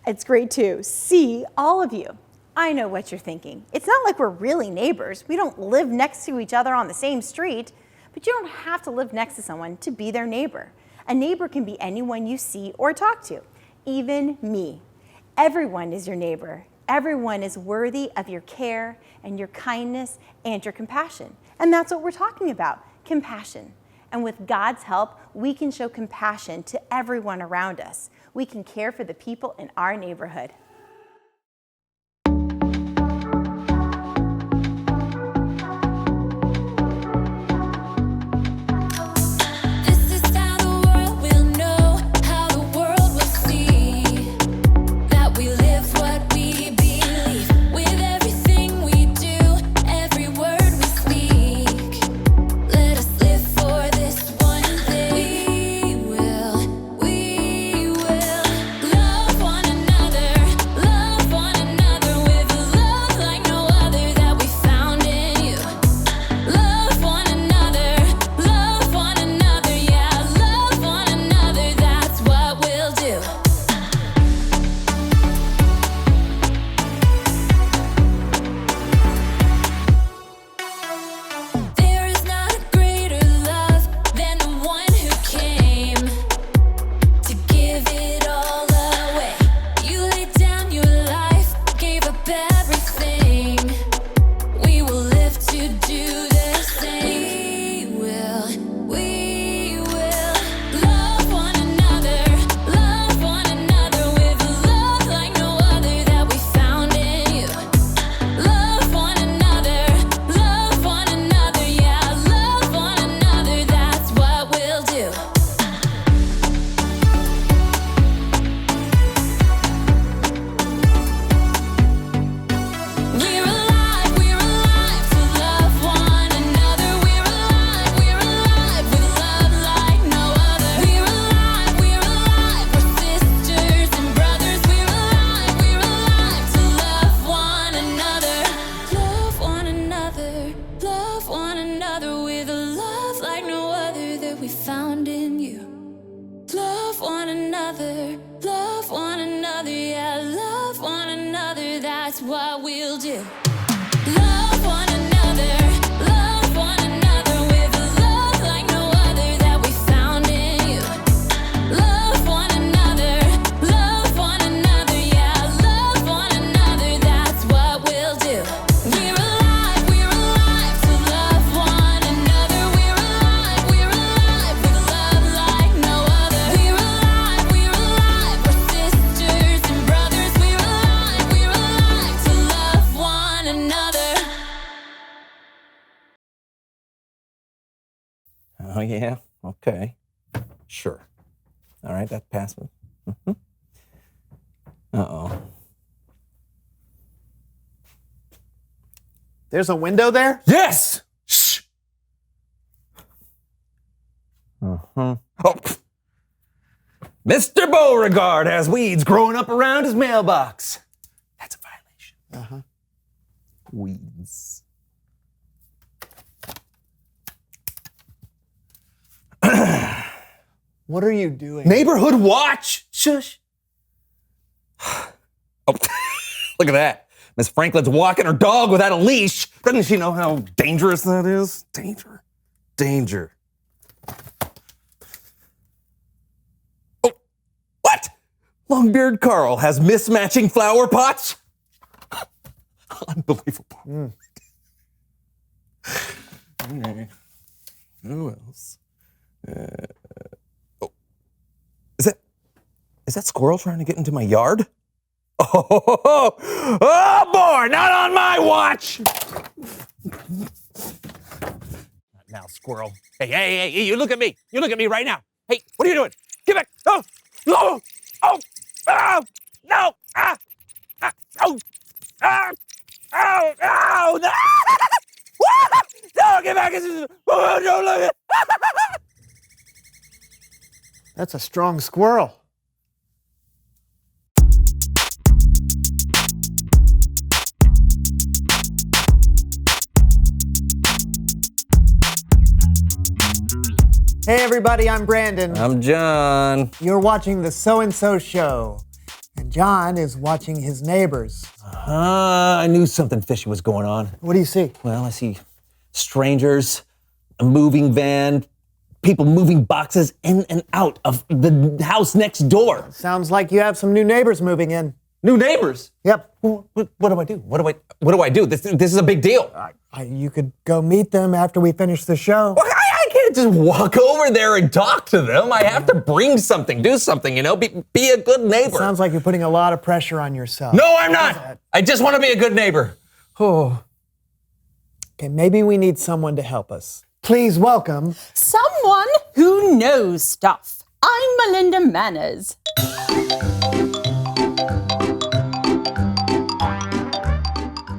It's great to see all of you. I know what you're thinking. It's not like we're really neighbors. We don't live next to each other on the same street, but you don't have to live next to someone to be their neighbor. A neighbor can be anyone you see or talk to, even me. Everyone is your neighbor. Everyone is worthy of your care and your kindness and your compassion. And that's what we're talking about, compassion. And with God's help, we can show compassion to everyone around us. We can care for the people in our neighborhood. Oh, yeah? Okay. Sure. All right, that passed me. Uh-oh. There's a window there? Yes! Shh! Oh. Mr. Beauregard has weeds growing up around his mailbox. That's a violation. Weeds. What are you doing? Neighborhood watch! Shush! Oh, look at that. Miss Franklin's walking her dog without a leash. Doesn't she know how dangerous that is? Danger. Oh, what? Longbeard Carl has mismatching flower pots? Unbelievable. Okay. Who else? Is that squirrel trying to get into my yard? Oh boy, not on my watch! Not now, squirrel. Hey, you look at me. You look at me right now. Hey, what are you doing? Get back. Oh, no, no, no, no. No, get back. Oh, don't look at That's a strong squirrel. Hey everybody, I'm Brandon. I'm John. You're watching the So and So Show. And John is watching his neighbors. I knew something fishy was going on. What do you see? Well, I see strangers, a moving van, people moving boxes in and out of the house next door. Sounds like you have some new neighbors moving in. New neighbors. Yep. What do I do? What do I do? This is a big deal. You could go meet them after we finish the show. I can't just walk over there and talk to them. I have to bring something, do something, be a good neighbor. Sounds like you're putting a lot of pressure on yourself. No, I'm not. I just want to be a good neighbor. Oh. Okay, maybe we need someone to help us. Please welcome. Someone who knows stuff. I'm Melinda Manners.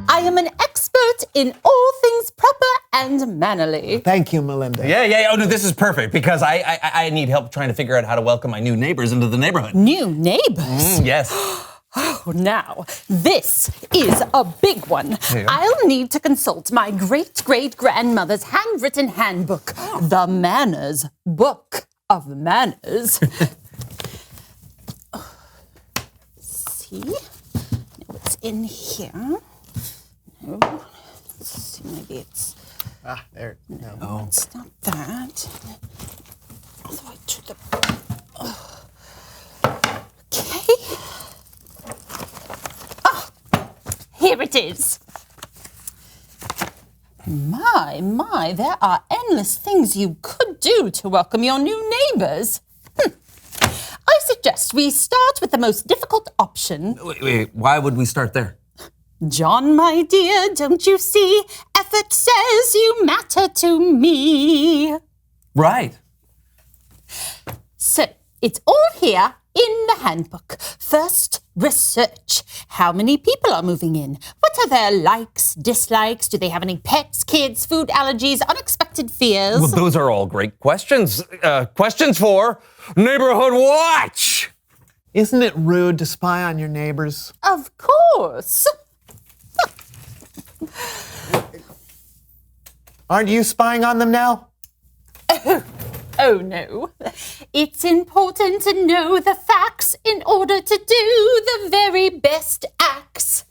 I am an expert in all things proper and mannerly. Thank you, Melinda. Yeah. Oh, no, this is perfect because I need help trying to figure out how to welcome my new neighbors into the neighborhood. New neighbors? Yes. Oh, now, this is a big one. Yeah. I'll need to consult my great-great-grandmother's handwritten handbook, The Manners Book of Manners. See? What's in here? No. Let's see, maybe it's... There. No. No, it's not that. All the way to the... Okay. Ah, here it is. My, there are endless things you could do to welcome your new neighbors. I suggest we start with the most difficult option. Wait, why would we start there? John, my dear, don't you see? Effort says you matter to me. Right. So, it's all here in the handbook. First, research. How many people are moving in? What are their likes, dislikes? Do they have any pets, kids, food allergies, unexpected fears? Well, those are all great questions. Questions for Neighborhood Watch. Isn't it rude to spy on your neighbors? Of course. Aren't you spying on them now? Oh no. It's important to know the facts in order to do the very best acts.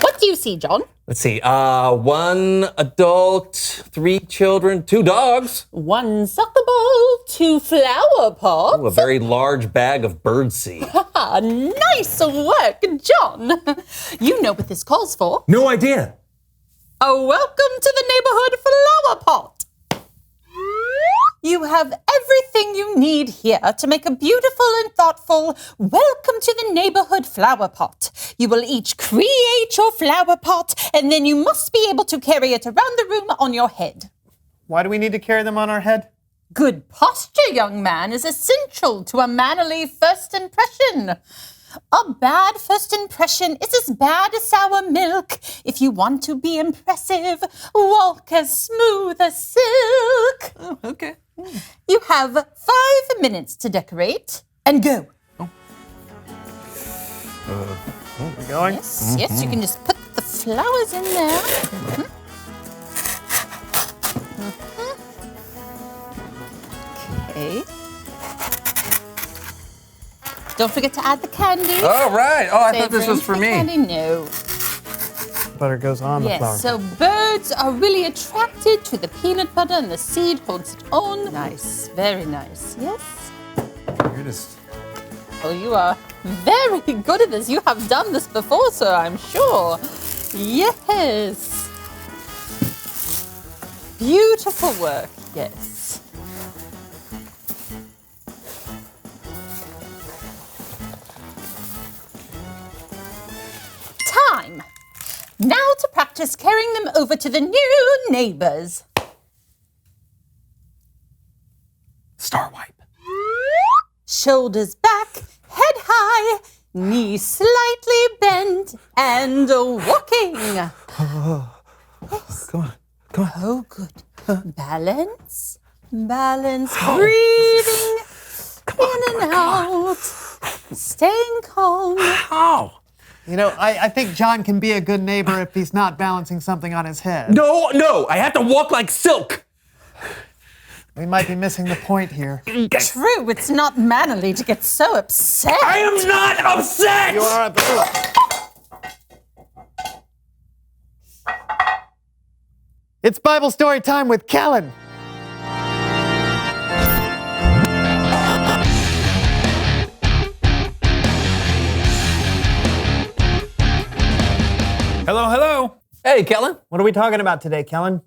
What do you see, John? Let's see. 1 adult, 3 children, 2 dogs. 1 soccer ball, 2 flower pots. Ooh, a very large bag of birdseed. Ah, nice work, John. You know what this calls for. No idea. A welcome to the neighborhood flower pot. You have everything you need here to make a beautiful and thoughtful welcome to the neighborhood flower pot. You will each create your flower pot, and then you must be able to carry it around the room on your head. Why do we need to carry them on our head? Good posture, young man, is essential to a mannerly first impression. A bad first impression is as bad as sour milk. If you want to be impressive, walk as smooth as silk. Oh, okay. You have 5 minutes to decorate and go. We're going? Yes, you can just put the flowers in there. Okay. Don't forget to add the candy. Oh, right. Oh, I thought this Save was room for the me. Candy? No. Butter goes on the flower. Yes, so birds are really attracted to the peanut butter and the seed holds its own. Nice, very nice. Yes. You're just... Oh, you are very good at this. You have done this before, sir, I'm sure. Yes. Beautiful work, yes. Time. Now to practice carrying them over to the new neighbors. Star wipe. Shoulders back, head high, knees slightly bent, and walking. Come on. Oh, good. Balance, breathing in and out, staying calm. Ow. You know, I think John can be a good neighbor if he's not balancing something on his head. No, I have to walk like silk. We might be missing the point here. True, it's not mannerly to get so upset. I am not upset! You are It's Bible story time with Kellen. Hello, hello. Hey, Kellen. What are we talking about today, Kellen?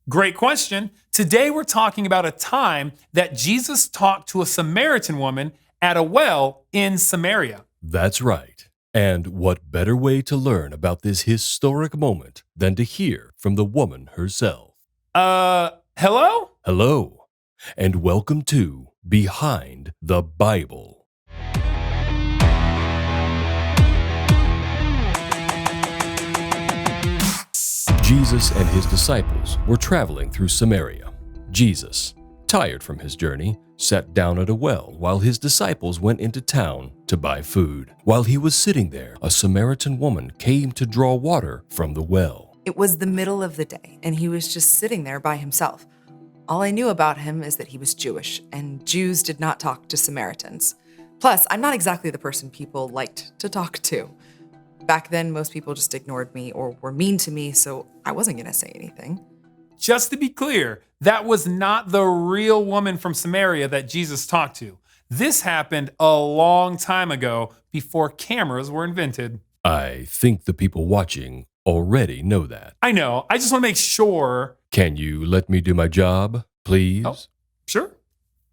Great question. Today we're talking about a time that Jesus talked to a Samaritan woman at a well in Samaria. That's right. And what better way to learn about this historic moment than to hear from the woman herself? Hello? Hello, and welcome to Behind the Bible. Jesus and his disciples were traveling through Samaria. Jesus, tired from his journey, sat down at a well while his disciples went into town to buy food. While he was sitting there, a Samaritan woman came to draw water from the well. It was the middle of the day, and he was just sitting there by himself. All I knew about him is that he was Jewish, and Jews did not talk to Samaritans. Plus, I'm not exactly the person people liked to talk to. Back then, most people just ignored me or were mean to me, so I wasn't gonna say anything. Just to be clear, that was not the real woman from Samaria that Jesus talked to. This happened a long time ago before cameras were invented. I think the people watching already know that. I know, I just want to make sure. Can you let me do my job, please? Oh, sure.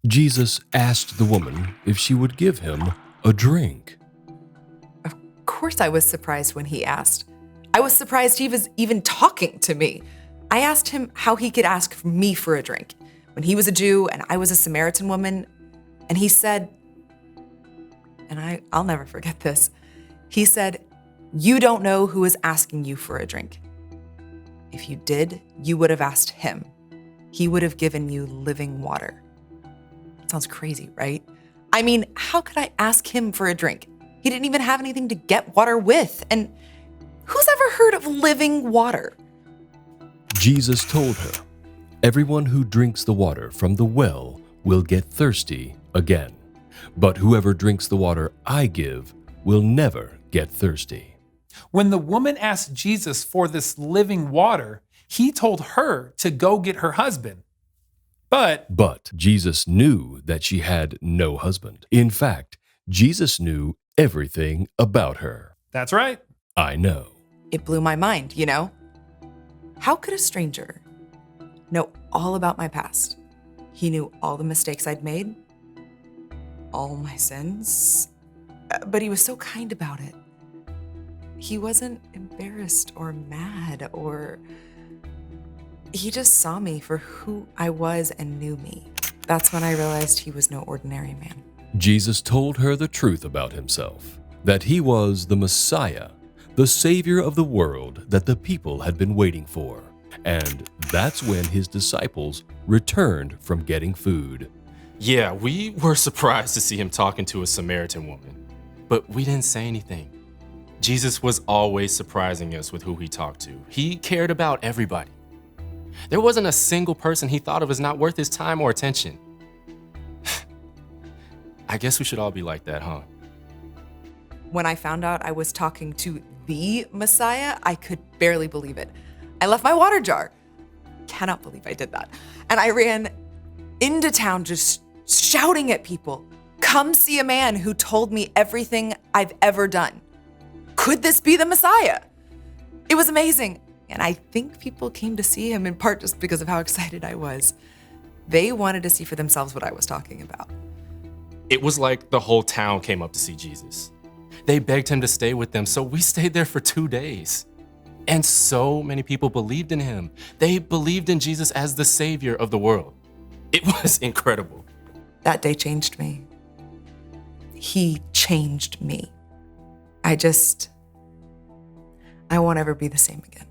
Jesus asked the woman if she would give him a drink. Of course I was surprised when he asked. I was surprised he was even talking to me. I asked him how he could ask me for a drink when he was a Jew and I was a Samaritan woman. And he said, and I'll never forget this, he said, "You don't know who is asking you for a drink. If you did, you would have asked him. He would have given you living water." Sounds crazy, right? I mean, how could I ask him for a drink? He didn't even have anything to get water with. And who's ever heard of living water? Jesus told her, "Everyone who drinks the water from the well will get thirsty again. But whoever drinks the water I give will never get thirsty." When the woman asked Jesus for this living water, he told her to go get her husband. But Jesus knew that she had no husband. In fact, Jesus knew everything about her. that's right. I know. It blew my mind, you know? How could a stranger know all about my past? He knew all the mistakes I'd made, all my sins, but he was so kind about it. He wasn't embarrassed or mad he just saw me for who I was and knew me. That's when I realized he was no ordinary man. Jesus told her the truth about himself, that he was the Messiah, the Savior of the world that the people had been waiting for. And that's when his disciples returned from getting food. Yeah, we were surprised to see him talking to a Samaritan woman, but we didn't say anything. Jesus was always surprising us with who he talked to. He cared about everybody. There wasn't a single person he thought of as not worth his time or attention. I guess we should all be like that, huh? When I found out I was talking to the Messiah, I could barely believe it. I left my water jar. Cannot believe I did that. And I ran into town just shouting at people, "Come see a man who told me everything I've ever done. Could this be the Messiah?" It was amazing. And I think people came to see him in part just because of how excited I was. They wanted to see for themselves what I was talking about. It was like the whole town came up to see Jesus. They begged him to stay with them, so we stayed there for 2 days. And so many people believed in him. They believed in Jesus as the Savior of the world. It was incredible. That day changed me. He changed me. I won't ever be the same again.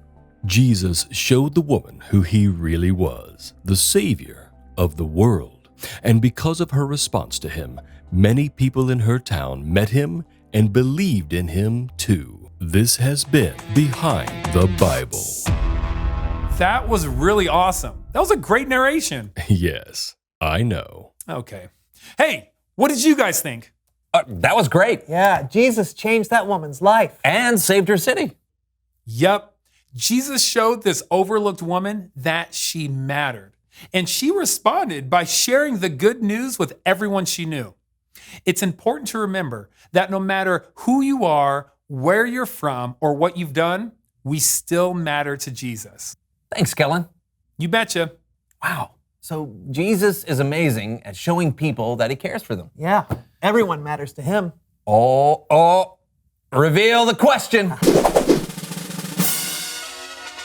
Jesus showed the woman who he really was, the Savior of the world. And because of her response to him, many people in her town met him and believed in him too. This has been Behind the Bible. That was really awesome. That was a great narration. Yes, I know. Okay. Hey, what did you guys think? That was great. Yeah, Jesus changed that woman's life. And saved her city. Yep. Jesus showed this overlooked woman that she mattered. And she responded by sharing the good news with everyone she knew. It's important to remember that no matter who you are, where you're from, or what you've done, we still matter to Jesus. Thanks, Kellen. You betcha. Wow. So Jesus is amazing at showing people that he cares for them. Yeah, everyone matters to him. Oh, reveal the question.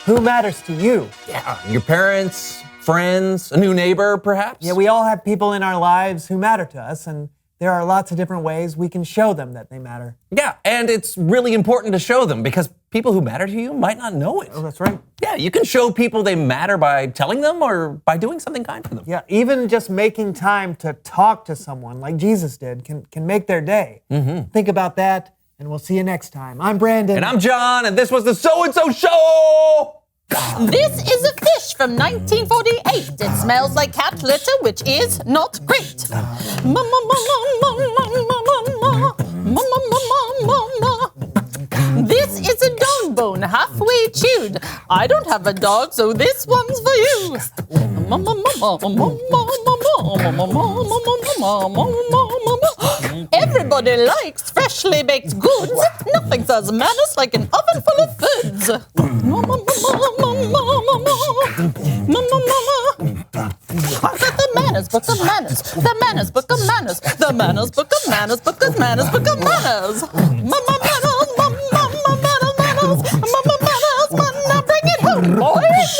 Who matters to you? Yeah, your parents, friends, a new neighbor, perhaps? Yeah, we all have people in our lives who matter to us, and there are lots of different ways we can show them that they matter. Yeah, and it's really important to show them because people who matter to you might not know it. Oh, that's right. Yeah, you can show people they matter by telling them or by doing something kind for them. Yeah, even just making time to talk to someone like Jesus did can make their day. Think about that, and we'll see you next time. I'm Brandon. And I'm John, and this was the So-and-So Show! This is a fish from 1948. It smells like cat litter, which is not great. This is a dog bone halfway chewed. I don't have a dog, so this one's for you. Everybody likes freshly baked goods. Nothing says manners like an oven full of foods. The manners book of manners. The manners book of manners. The manners book of manners. Book of manners. Book of manners. Mama manners. Mama manners. Mama manners. Now bring it home, boys.